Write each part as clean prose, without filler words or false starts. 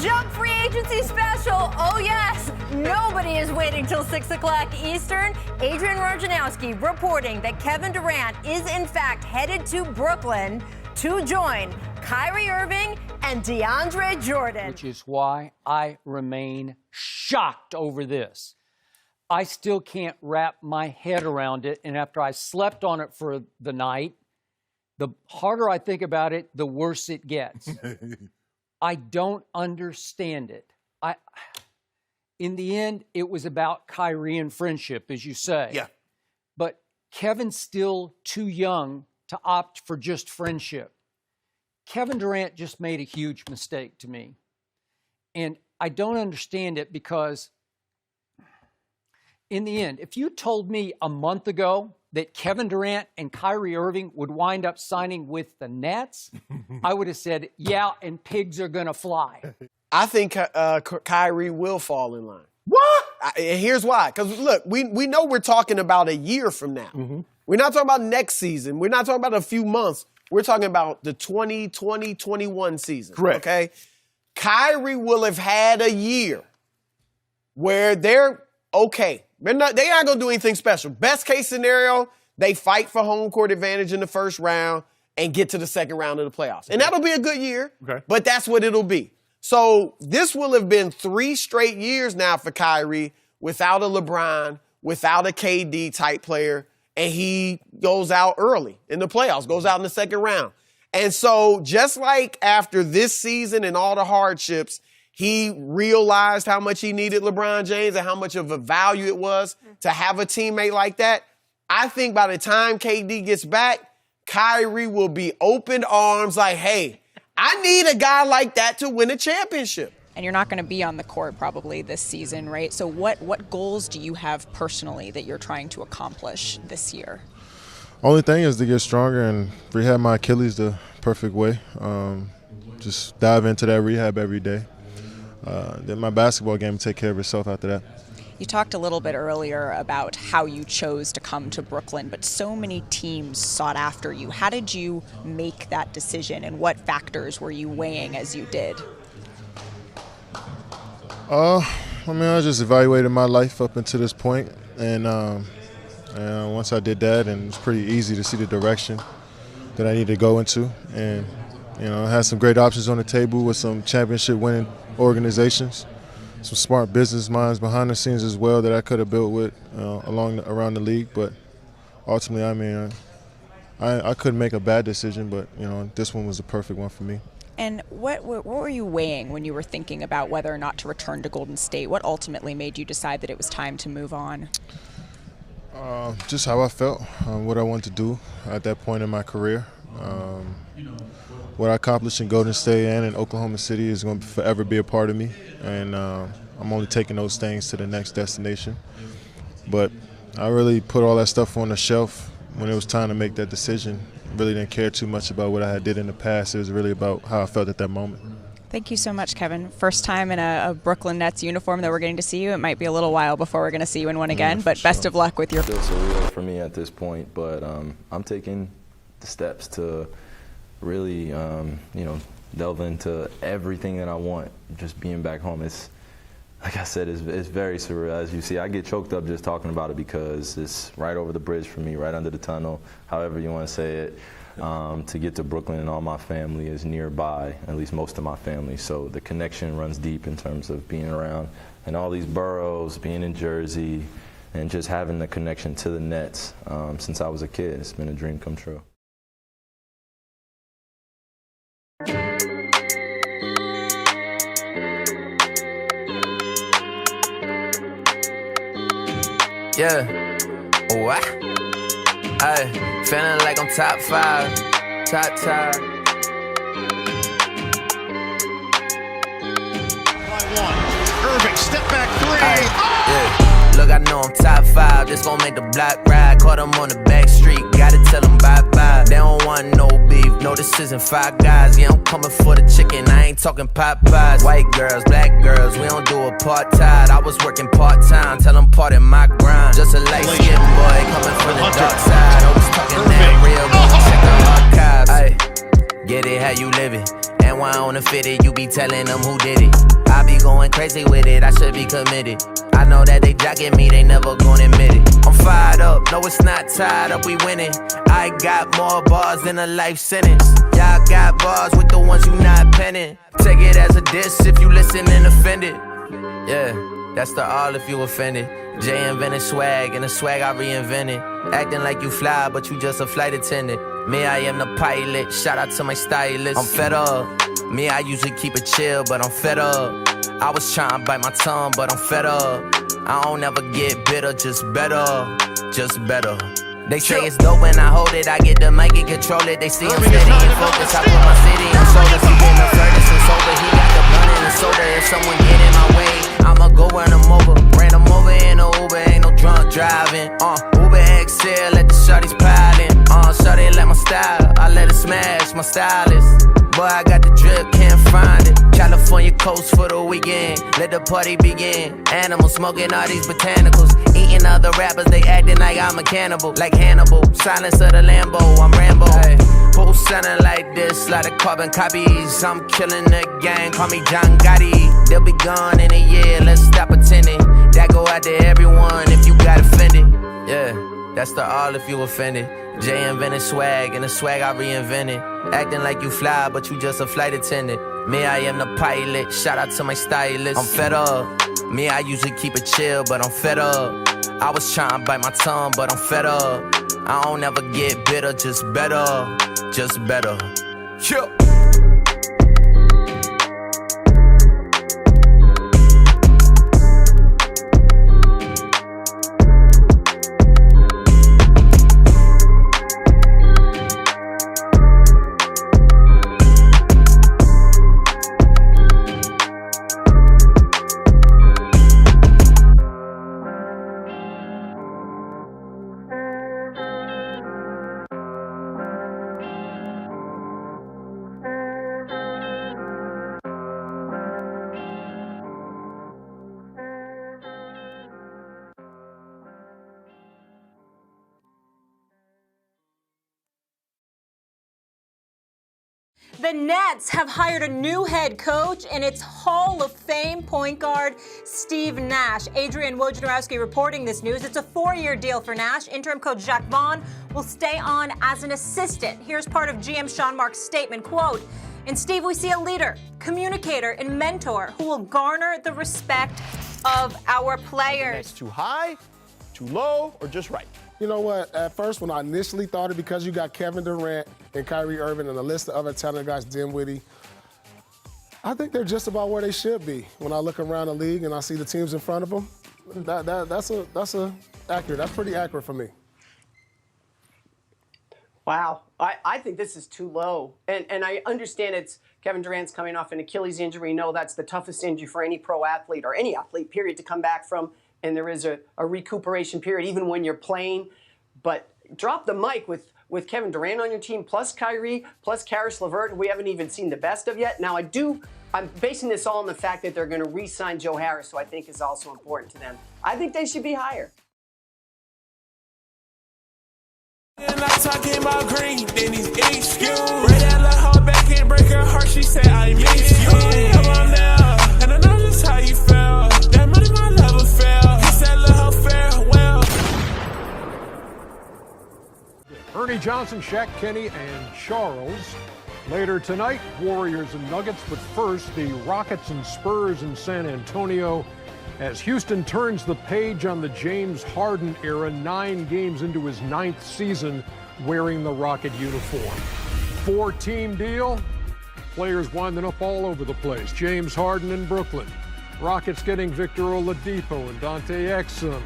Jump free agency special. Oh, yes. Nobody is waiting till 6 o'clock Eastern. Adrian Wojnarowski reporting that Kevin Durant is, in fact, headed to Brooklyn to join Kyrie Irving and DeAndre Jordan. Which is why I remain shocked over this. I still can't wrap my head around it. And after I slept on it for the night, the harder I think about it, the worse it gets. I don't understand it. In the end, it was about Kyrie and friendship, as you say. Yeah. But Kevin's still too young to opt for just friendship. Kevin Durant just made a huge mistake to me. And I don't understand it because in the end, if you told me a month ago that Kevin Durant and Kyrie Irving would wind up signing with the Nets, I would have said, yeah, and pigs are going to fly. I think Kyrie will fall in line. What? And here's why. Because, look, we know we're talking about a year from now. Mm-hmm. We're not talking about next season. We're not talking about a few months. We're talking about the 2020-21 season. Correct. Okay? Kyrie will have had a year where they're okay. They're not going to do anything special. Best case scenario, they fight for home court advantage in the first round and get to the second round of the playoffs. And that'll be a good year, but that's what it'll be. So this will have been 3 straight years now for Kyrie without a LeBron, without a KD type player, and he goes out early in the playoffs, goes out in the second round. And so just like after this season and all the hardships, he realized how much he needed LeBron James and how much of a value it was to have a teammate like that. I think by the time KD gets back, Kyrie will be open arms like, hey, I need a guy like that to win a championship. And you're not going to be on the court probably this season, right? So what goals do you have personally that you're trying to accomplish this year? Only thing is to get stronger and rehab my Achilles the perfect way. Just dive into that rehab every day. Then my basketball game will take care of itself after that. You talked a little bit earlier about how you chose to come to Brooklyn, but so many teams sought after you. How did you make that decision, and what factors were you weighing as you did? I just evaluated my life up until this point, and once I did that, and it was pretty easy to see the direction that I need to go into, and I had some great options on the table with some championship-winning organizations, some smart business minds behind the scenes as well that I could have built with around the league. But ultimately, I couldn't make a bad decision, but this one was the perfect one for me. And what were you weighing when you were thinking about whether or not to return to Golden State? What ultimately made you decide that it was time to move on? Just how I felt, what I wanted to do at that point in my career. What I accomplished in Golden State and in Oklahoma City is going to forever be a part of me, and I'm only taking those things to the next destination. But I really put all that stuff on the shelf when it was time to make that decision. Really didn't care too much about what I did in the past. It was really about how I felt at that moment. Thank you so much, Kevin. First time in a Brooklyn Nets uniform that we're getting to see you. It might be a little while before we're going to see you in one again, but best of luck with your... It's still surreal for me at this point, but I'm taking the steps to really, delve into everything that I want. Just being back home, it's, like I said, it's very surreal. As you see, I get choked up just talking about it because it's right over the bridge for me, right under the tunnel, however you want to say it. To get to Brooklyn, and all my family is nearby, at least most of my family. So the connection runs deep in terms of being around and all these boroughs, being in Jersey, and just having the connection to the Nets since I was a kid. It's been a dream come true. Yeah. What? Ay, feeling like I'm top 5. Top. Irving, step back 3. Yeah. Look, I know I'm top 5. This gon' make the block ride. Caught them on the back street. Gotta tell them bye-bye. They don't want no beef. No, this isn't Five Guys. Yeah, I'm coming for the chicken. I ain't talking Popeyes. White girls, black girls. We don't do apartheid. I was working part-time. Tell them part in my grind. Just a light-skinned boy coming from the dark side. Always talking that real. Check the archives. Ay, get it how you live it. and why on the fitted, you be telling them who did it. I be going crazy with it, I should be committed. I know that they jocking me, they never gonna admit it. I'm fired up, no it's not tied up, we winning. I got more bars than a life sentence. Y'all got bars with the ones you not penning. Take it as a diss if you listen and offended. Yeah, that's the all if you offended. Jay invented swag, and the swag I reinvented. Acting like you fly, but you just a flight attendant. Me, I am the pilot, shout out to my stylist. I'm fed up. Me, I usually keep it chill, but I'm fed up. I was trying to bite my tongue, but I'm fed up. I don't ever get bitter, just better, just better. They say it's dope when I hold it, I get the mic and control it. They see I'm steady and focused, I put my city on shoulders. He getting the furnace and sober, he got the blunt and the soda. If someone get in my way, I'ma go run them over. Ran them over in a Uber, ain't no drunk driving. Uber XL, let the shorties piling. Shorty like my style, I let it smash, my stylist. Boy, I got the drip, can't find it. California coast for the weekend, let the party begin. Animals smoking all these botanicals, eating other rappers, they acting like I'm a cannibal. Like Hannibal, silence of the Lambo, I'm Rambo. Hey, who sounding like this, like the carbon copies. I'm killing the gang, call me John Gotti. They'll be gone in a year, let's stop pretending. That go out to everyone if you got offended. Yeah, that's the all if you offended. Jay invented swag, and the swag I reinvented. Acting like you fly, but you just a flight attendant. Me, I am the pilot, shout out to my stylist. I'm fed up. Me, I usually keep it chill, but I'm fed up. I was trying to bite my tongue, but I'm fed up. I don't ever get bitter, just better, just better. Chill. The Nets have hired a new head coach, and it's Hall of Fame point guard Steve Nash. Adrian Wojnarowski reporting this news. It's a 4-year deal for Nash. Interim coach Jacques Vaughn will stay on as an assistant. Here's part of GM Sean Marks' statement, quote, "In Steve, we see a leader, communicator, and mentor who will garner the respect of our players." That's too high, too low, or just right? You know what? At first, when I initially thought it, because you got Kevin Durant and Kyrie Irving and a list of other talented guys, Dinwiddie, I think they're just about where they should be. When I look around the league and I see the teams in front of them, that's accurate. That's pretty accurate for me. Wow. I think this is too low. And I understand it's Kevin Durant's coming off an Achilles injury. No, that's the toughest injury for any pro athlete or any athlete, period, to come back from. And there is a recuperation period even when you're playing. But drop the mic with Kevin Durant on your team, plus Kyrie, plus Karis LeVert, who we haven't even seen the best of yet. Now, I'm basing this all on the fact that they're going to re-sign Joe Harris, who I think is also important to them. I think they should be higher. And I'm talking about green, then he's excuse. Break that little hoe back and break her heart, she said I miss you. Come on now, and I know just how you feel. That money my level fell. He said little hoe farewell. Ernie Johnson, Shaq Kenny, and Charles. Later tonight, Warriors and Nuggets, but first, the Rockets and Spurs in San Antonio as Houston turns the page on the James Harden era, 9 games into his 9th season wearing the Rocket uniform. 4-team deal, players winding up all over the place. James Harden in Brooklyn, Rockets getting Victor Oladipo and Dante Exum,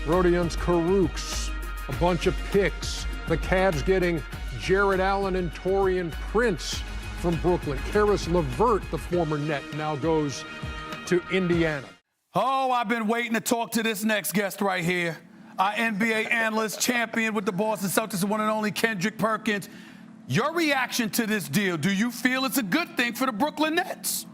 Rodions Kurucs, a bunch of picks. The Cavs getting Jared Allen and Taurean Prince from Brooklyn. Karis LeVert, the former Net, now goes to Indiana. Oh, I've been waiting to talk to this next guest right here. Our NBA analyst, champion with the Boston Celtics, the one and only Kendrick Perkins. Your reaction to this deal, do you feel it's a good thing for the Brooklyn Nets?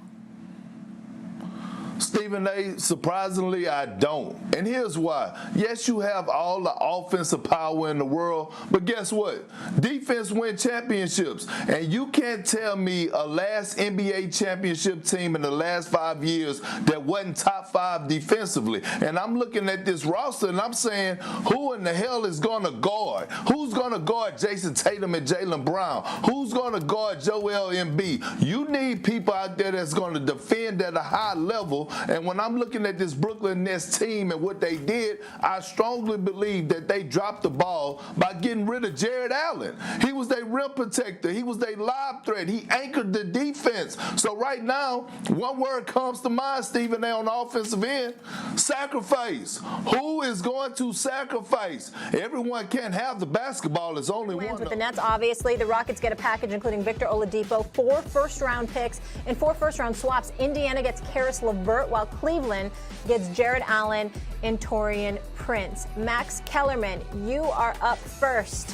It's Stephen A., surprisingly, I don't. And here's why. Yes, you have all the offensive power in the world, but guess what? Defense wins championships. And you can't tell me a last NBA championship team in the last 5 years that wasn't top 5 defensively. And I'm looking at this roster and I'm saying, who in the hell is going to guard? Who's going to guard Jason Tatum and Jaylen Brown? Who's going to guard Joel Embiid? You need people out there that's going to defend at a high level. And when I'm looking at this Brooklyn Nets team and what they did, I strongly believe that they dropped the ball by getting rid of Jared Allen. He was their rim protector. He was their lob threat. He anchored the defense. So right now, one word comes to mind, Stephen A., on the offensive end: sacrifice. Who is going to sacrifice? Everyone can't have the basketball. It's only one. With the Nets, obviously, the Rockets get a package including Victor Oladipo, 4 first-round picks, and 4 first-round swaps. Indiana gets Karis LeVert, while Cleveland gets Jared Allen and Taurean Prince. Max Kellerman, you are up first.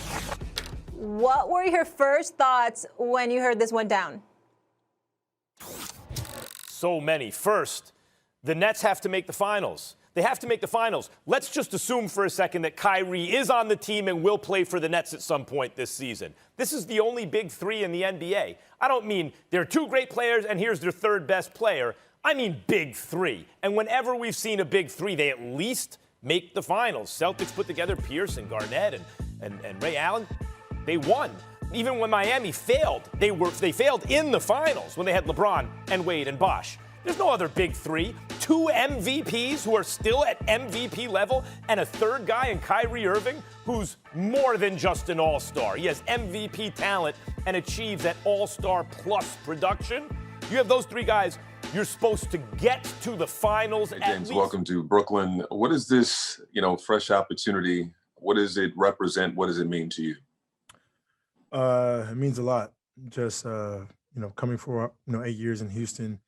What were your first thoughts when you heard this went down? So many. First, the Nets have to make the finals. They have to make the finals. Let's just assume for a second that Kyrie is on the team and will play for the Nets at some point this season. This is the only big 3 in the NBA. I don't mean they're 2 great players and here's their 3rd best player. I mean big 3. And whenever we've seen a big 3, they at least make the finals. Celtics put together Pierce and Garnett and Ray Allen. They won. Even when Miami failed, they failed in the finals when they had LeBron and Wade and Bosh. There's no other big 3. 2 MVPs who are still at MVP level, and a 3rd guy in Kyrie Irving who's more than just an all-star. He has MVP talent and achieves that all-star plus production. You have those 3 guys, you're supposed to get to the finals. Hey, James, welcome to Brooklyn. What is this, fresh opportunity? What does it represent? What does it mean to you? It means a lot. Just coming for 8 years in Houston,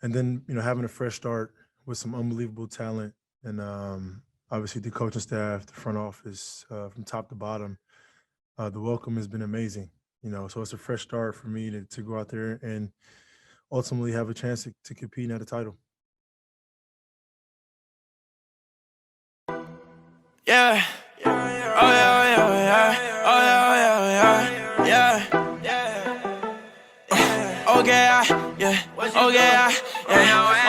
and then having a fresh start with some unbelievable talent, and obviously the coaching staff, the front office, from top to bottom. The welcome has been amazing. So it's a fresh start for me to go out there and ultimately have a chance to compete at a title. Yeah. Oh yeah, oh yeah, oh yeah. Oh yeah, oh yeah, oh yeah.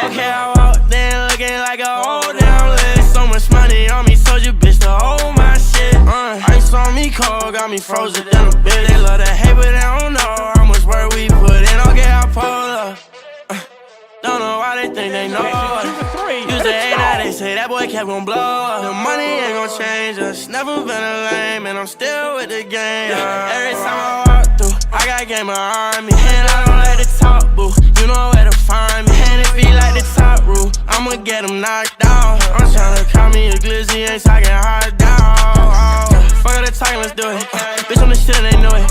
Okay, I walked in looking like a old damn list. So much money on me, told you bitch to hold my shit. Ice on me cold, got me frozen in a bit. They love to hate, but they don't know how much work we put in. Okay, I pull up. Don't know why they think they know us. Used to hate that, they say that boy kept gon' blow up. The money ain't gon' change us. Never been a lame, and I'm still with the game. Every time I walk through, I got game behind me. And I don't like the talk, boo. You know where to find me. And if he like the top rule, I'ma get him knocked out. I'm tryna call me a glizzy, ain't talking hard down. Fuck all the talking, let's do it. Bitch on the shit and they know it.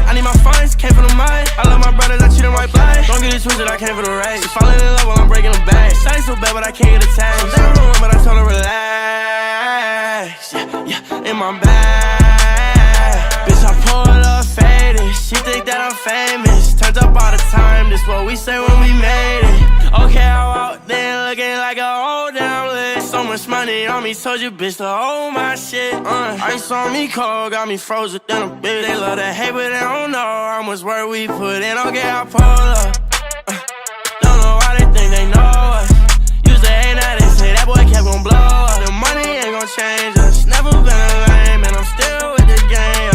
I need my funds, came from the mud. I love my brothers, I treat them right back. Don't get it twisted, I came for the race. Falling in love while I'm breaking the bag. Shawty so bad, but I can't get attached. They don't know but I told her relax. Yeah, in my bag. Bitch, I pull up faded. She think that I'm famous. Turns up all the time, this what we say when we made it. Okay, I walked in looking like a old damn list. So much money on me, told you bitch to hold my shit. Ice on me cold, got me frozen in a bit. They love to hate, but they don't know how much work we put in. Okay, I pull up. Don't know why they think they know us. Used to hate, now they say that boy kept gon' blow up. The money ain't gon' change us. Never been a lame, and I'm still with the game.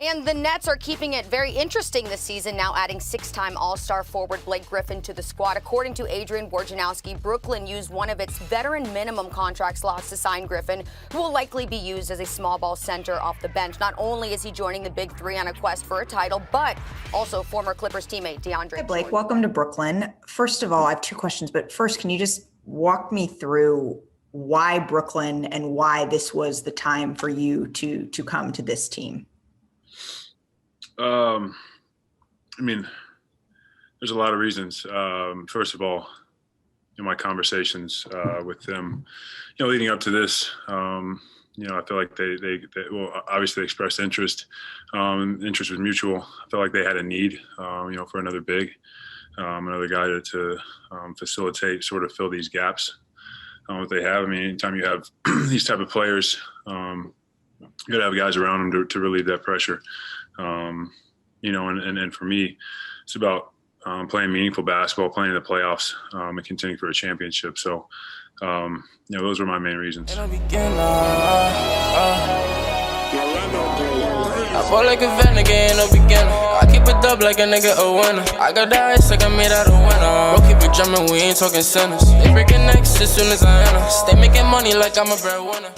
And the Nets are keeping it very interesting this season, now adding 6-time All-Star forward Blake Griffin to the squad. According to Adrian Wojnarowski, Brooklyn used one of its veteran minimum contract slots to sign Griffin, who will likely be used as a small ball center off the bench. Not only is he joining the Big Three on a quest for a title, but also former Clippers teammate DeAndre. Hi, Blake. Welcome to Brooklyn. First of all, I have 2 questions, but first, can you just walk me through why Brooklyn and why this was the time for you to come to this team? There's a lot of reasons. First of all, in my conversations with them, leading up to this, I feel like they well, obviously expressed interest. Interest was mutual. I felt like they had a need, for another big, another guy to facilitate, sort of fill these gaps. What they have. I mean, anytime you have these type of players, you got to have guys around them to relieve that pressure. And for me, it's about playing meaningful basketball, playing in the playoffs, and contending for a championship. So, those were my main reasons. I fall like a Vanagon, no beginner. I keep it up like a nigga a winner. I got the ice like I made out a winner. Bro, keep it drumming, we ain't talking centers. They breaking necks as soon as I enter. Stay making money like I'm a breadwinner.